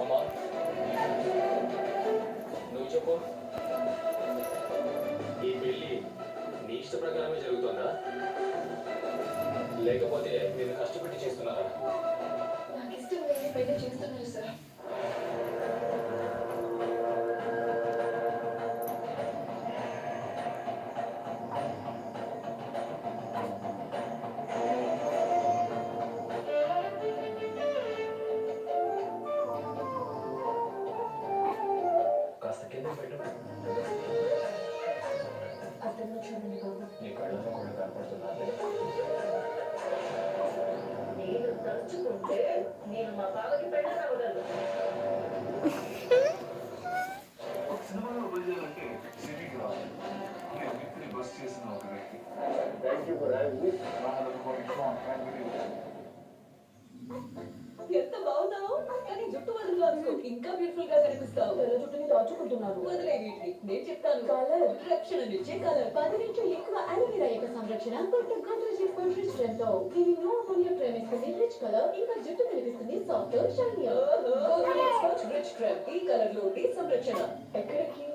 అమ్మా నువ్వు చెప్పు, ఈ పెళ్లి నీ ఇష్ట ప్రకారమే జరుగుతుందా, లేకపోతే నేను కష్టపెట్టి చేస్తున్నారా? నాకు ఇష్టం లేని పెళ్లి చేస్తున్నారు సార్. కాస్త కింద పెట్టు. అర్థంలో చూడండి బాబు. నీ కళ్ళలో కూడా కనపడుతున్నా. నేను తలుచుకుంటే నేను మా బావకి పెళ్లి రావగలను. ఒక సినిమాలో బయలుదేరాలంటే సిటీకి రావాలి. నేను వ్యక్తిని బస్ చేసిన ఒక వ్యక్తి. ఎంత బాగున్నావు, కానీ జుట్టు వదిలేదు, ఇంకా బ్యూటిఫుల్ గా కనిపిస్తావు. తెల్ల జుట్టుని దాచుకుంటున్నాను. వదిలే వీటిని, నేను చెప్తాను. కలర్ రక్షణ నుంచే కలర్ 10 నుంచి ఎక్కువ అలోవెరా యొక్క సంరక్షణ కొత్త గోద్రేజ్ ఫుల్ స్ట్రెంత్ తో దీని నో అమోనియా ప్రేమిస్తుంది రిచ్ కలర్, ఇంకా జుట్టు కనిపిస్తుంది soft shiny. Godrej rich trend ఈ కలర్ లో సంరక్షణ. ఎక్కడికి?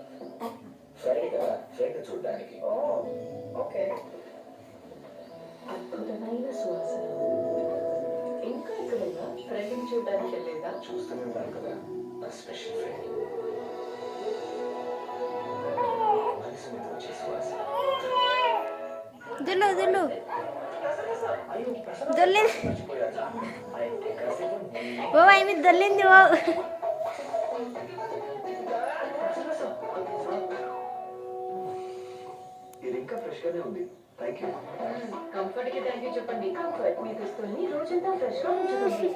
ఫ్రైడే కదా, ఫ్రైడే చూడడానికి. ఓకే. అద్భుతమైన సువాసన. ఇంకా ఎక్కడైనా ఫ్రెండ్ని చూడడానికి వెళ్ళేదా? చూస్తూనే ఉన్నాను కదా, నా స్పెషల్ ఫ్రెండ్ మనసు మీద వచ్చే సువాస. దుల్లు దుల్లు అయ్యో దొల్లింది మర్చిపోయాను. అయితే కాసేపు ఓ అవి దొల్లింది ఓ ఇది ఇంకా ఫ్రెష్ గానే ఉంది. Thank you. కంఫర్ట్ కి థ్యాంక్ యూ చెప్పండి. కంఫర్ట్ మీ దుస్తుల్ని రోజంతా ఫ్రెష్ గా ఉంచుతుంది.